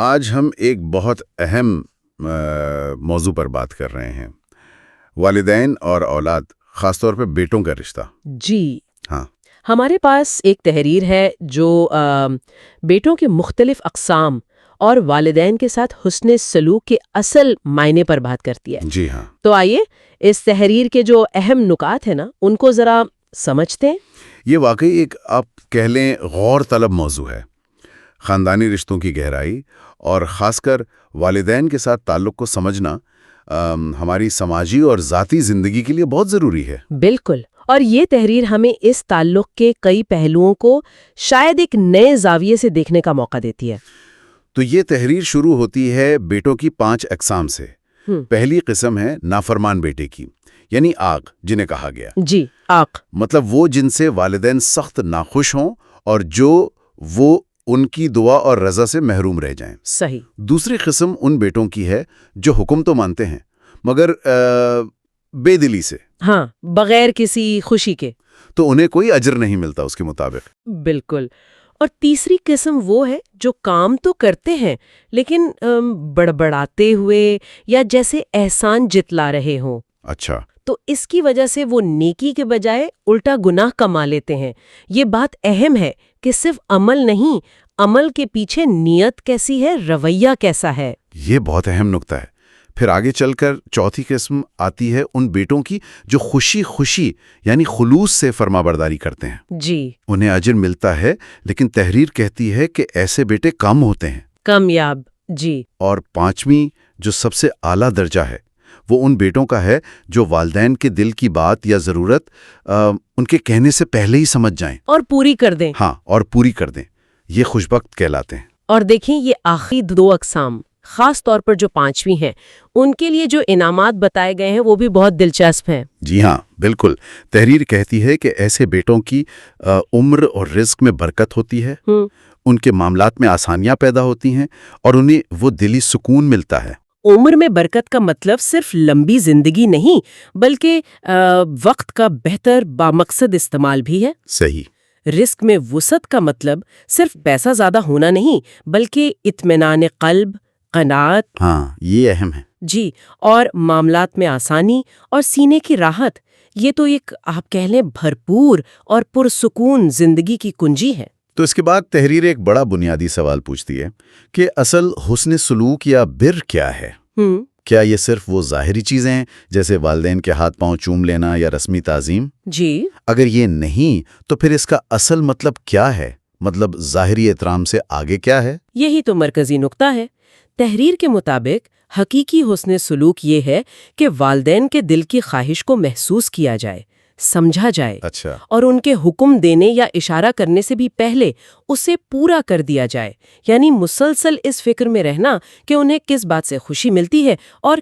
آج ہم ایک بہت اہم موضوع پر بات کر رہے ہیں، والدین اور اولاد، خاص طور پہ بیٹوں کا رشتہ۔ جی، ہاں، ہمارے پاس ایک تحریر ہے جو بیٹوں کے مختلف اقسام اور والدین کے ساتھ حسن سلوک کے اصل معنی پر بات کرتی ہے۔ جی ہاں، تو آئیے اس تحریر کے جو اہم نکات ہیں نا ان کو ذرا سمجھتے ہیں۔ یہ واقعی ایک آپ کہہ لیں غور طلب موضوع ہے۔ خاندانی رشتوں کی گہرائی اور خاص کر والدین کے ساتھ تعلق کو سمجھنا ہماری سماجی اور ذاتی زندگی کے لیے بہت ضروری ہے۔ بالکل، اور یہ تحریر ہمیں اس تعلق کے کئی پہلوؤں کو شاید ایک نئے زاویے سے دیکھنے کا موقع دیتی ہے۔ تو یہ تحریر شروع ہوتی ہے بیٹوں کی 5 اقسام سے۔ پہلی قسم ہے نافرمان بیٹے کی، یعنی آق جنہیں کہا گیا۔ جی، آق مطلب وہ جن سے والدین سخت ناخوش ہوں اور جو وہ ان کی دعا اور رضا سے محروم رہ جائیں۔ صحیح۔ دوسری قسم ان بیٹوں کی ہے جو حکم تو مانتے ہیں مگر بے دلی سے، ہاں، بغیر کسی خوشی کے۔ تو انہیں کوئی اجر نہیں ملتا اس کے مطابق۔ بالکل۔ اور تیسری قسم وہ ہے جو کام تو کرتے ہیں لیکن بڑبڑاتے ہوئے یا جیسے احسان جتلا رہے ہوں۔ اچھا، تو اس کی وجہ سے وہ نیکی کے بجائے الٹا گناہ کما لیتے ہیں۔ یہ بات اہم ہے کہ صرف عمل نہیں، عمل کے پیچھے نیت کیسی ہے، رویہ کیسا ہے۔ یہ بہت اہم نکتہ ہے۔ پھر آگے چل کر چوتھی قسم آتی ہے ان بیٹوں کی جو خوشی یعنی خلوص سے فرما برداری کرتے ہیں۔ جی، انہیں اجر ملتا ہے، لیکن تحریر کہتی ہے کہ ایسے بیٹے کم ہوتے ہیں۔ کامیاب۔ جی، اور پانچویں جو سب سے اعلیٰ درجہ ہے وہ ان بیٹوں کا ہے جو والدین کے دل کی بات یا ضرورت ان کے کہنے سے پہلے ہی سمجھ جائیں اور پوری کر دیں۔ ہاں، اور پوری کر دیں۔ یہ خوشبخت کہلاتے ہیں۔ اور دیکھیں یہ آخری 2 اقسام، خاص طور پر جو 5ویں ہیں، ان کے لیے جو انعامات بتائے گئے ہیں وہ بھی بہت دلچسپ ہیں۔ جی ہاں، بالکل۔ تحریر کہتی ہے کہ ایسے بیٹوں کی عمر اور رزق میں برکت ہوتی ہے، ان کے معاملات میں آسانیاں پیدا ہوتی ہیں اور انہیں وہ دلی سکون ملتا ہے۔ عمر میں برکت کا مطلب صرف لمبی زندگی نہیں بلکہ وقت کا بہتر بامقصد استعمال بھی ہے۔ صحیح۔ رزق میں وسعت کا مطلب صرف پیسہ زیادہ ہونا نہیں بلکہ اطمینان قلب، قناعت۔ ہاں، یہ اہم ہے۔ جی، اور معاملات میں آسانی اور سینے کی راحت، یہ تو ایک آپ کہہ لیں بھرپور اور پرسکون زندگی کی کنجی ہے۔ تو اس کے بعد تحریر ایک بڑا بنیادی سوال پوچھتی ہے کہ اصل حسن سلوک یا بر کیا ہے؟ کیا یہ صرف وہ ظاہری چیزیں ہیں جیسے والدین کے ہاتھ پاؤں چوم لینا یا رسمی تعظیم؟ جی، اگر یہ نہیں تو پھر اس کا اصل مطلب کیا ہے؟ مطلب ظاہری احترام سے آگے کیا ہے؟ یہی تو مرکزی نقطہ ہے۔ تحریر کے مطابق حقیقی حسن سلوک یہ ہے کہ والدین کے دل کی خواہش کو محسوس کیا جائے، سمجھا جائے، اچھا، اور ان کے حکم دینے یا اشارہ کرنے سے بھی پہلے اسے پورا کر دیا جائے، یعنی مسلسل اس فکر میں رہنا کہ انہیں کس بات سے خوشی ملتی ہے اور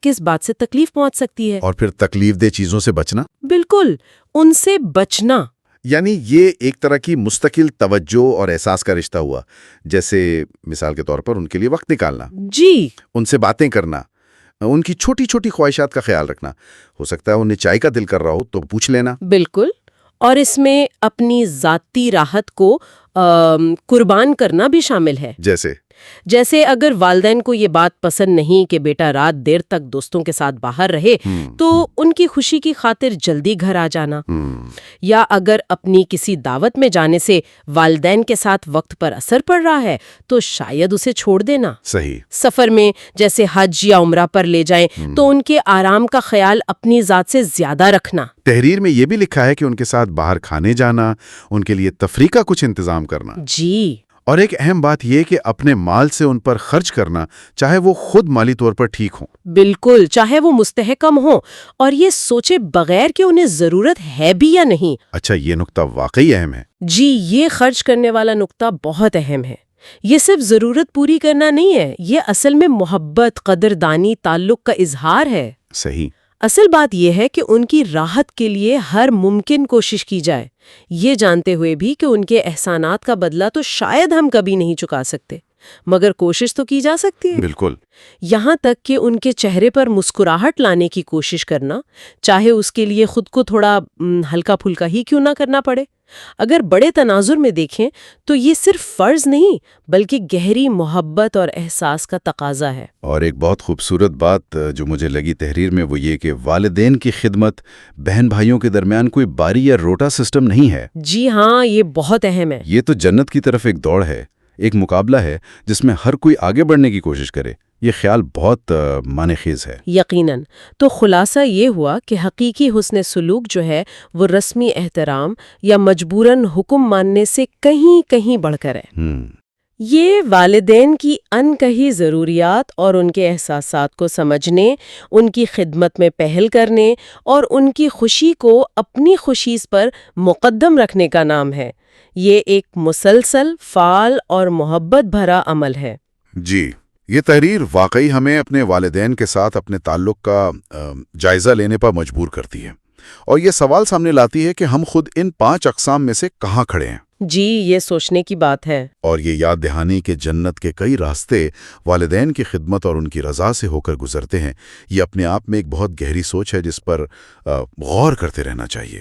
کس بات سے تکلیف پہنچ سکتی ہے۔ اور پھر تکلیف دہ چیزوں سے بچنا؟ بالکل، ان سے بچنا۔ یعنی یہ ایک طرح کی مستقل توجہ اور احساس کا رشتہ ہوا، جیسے مثال کے طور پر ان کے لیے وقت نکالنا، جی، ان سے باتیں کرنا، ان کی چھوٹی چھوٹی خواہشات کا خیال رکھنا۔ ہو سکتا ہے انہیں چائے کا دل کر رہا ہو تو پوچھ لینا۔ بالکل، اور اس میں اپنی ذاتی راحت کو قربان کرنا بھی شامل ہے۔ جیسے اگر والدین کو یہ بات پسند نہیں کہ بیٹا رات دیر تک دوستوں کے ساتھ باہر رہے تو ان کی خوشی کی خاطر جلدی گھر آ جانا، یا اگر اپنی کسی دعوت میں جانے سے والدین کے ساتھ وقت پر اثر پڑ رہا ہے تو شاید اسے چھوڑ دینا۔ صحیح۔ سفر میں جیسے حج یا عمرہ پر لے جائیں تو ان کے آرام کا خیال اپنی ذات سے زیادہ رکھنا۔ تحریر میں یہ بھی لکھا ہے کہ ان کے ساتھ باہر کھانے جانا، ان کے لیے تفریح کا کچھ انتظام کرنا۔ جی، اور ایک اہم بات یہ کہ اپنے مال سے ان پر خرچ کرنا، چاہے وہ خود مالی طور پر ٹھیک ہوں۔ بالکل، چاہے وہ مستحکم ہوں، اور یہ سوچے بغیر کہ انہیں ضرورت ہے بھی یا نہیں۔ اچھا، یہ نقطہ واقعی اہم ہے۔ جی، یہ خرچ کرنے والا نقطہ بہت اہم ہے۔ یہ صرف ضرورت پوری کرنا نہیں ہے، یہ اصل میں محبت، قدردانی، تعلق کا اظہار ہے۔ صحیح۔ اصل بات یہ ہے کہ ان کی راحت کے لیے ہر ممکن کوشش کی جائے، یہ جانتے ہوئے بھی کہ ان کے احسانات کا بدلہ تو شاید ہم کبھی نہیں چکا سکتے، مگر کوشش تو کی جا سکتی ہے۔ بالکل۔ یہاں تک کہ ان کے چہرے پر مسکراہٹ لانے کی کوشش کرنا، چاہے اس کے لیے خود کو تھوڑا ہلکا پھلکا ہی کیوں نہ کرنا پڑے۔ اگر بڑے تناظر میں دیکھیں تو یہ صرف فرض نہیں بلکہ گہری محبت اور احساس کا تقاضا ہے۔ اور ایک بہت خوبصورت بات جو مجھے لگی تحریر میں وہ یہ کہ والدین کی خدمت بہن بھائیوں کے درمیان کوئی باری یا روٹا سسٹم نہیں ہے۔ جی ہاں، یہ بہت اہم ہے۔ یہ تو جنت کی طرف ایک دوڑ ہے، ایک مقابلہ ہے جس میں ہر کوئی آگے بڑھنے کی کوشش کرے۔ یہ خیال بہت معنی خیز ہے۔ یقیناً۔ تو خلاصہ یہ ہوا کہ حقیقی حسن سلوک جو ہے وہ رسمی احترام یا مجبوراً حکم ماننے سے کہیں بڑھ کر ہے۔ یہ والدین کی انکہی ضروریات اور ان کے احساسات کو سمجھنے، ان کی خدمت میں پہل کرنے اور ان کی خوشی کو اپنی خوشی پر مقدم رکھنے کا نام ہے۔ یہ ایک مسلسل، فعال اور محبت بھرا عمل ہے۔ جی، یہ تحریر واقعی ہمیں اپنے والدین کے ساتھ اپنے تعلق کا جائزہ لینے پر مجبور کرتی ہے، اور یہ سوال سامنے لاتی ہے کہ ہم خود ان 5 اقسام میں سے کہاں کھڑے ہیں۔ جی، یہ سوچنے کی بات ہے۔ اور یہ یاد دہانی کہ جنت کے کئی راستے والدین کی خدمت اور ان کی رضا سے ہو کر گزرتے ہیں، یہ اپنے آپ میں ایک بہت گہری سوچ ہے جس پر غور کرتے رہنا چاہیے۔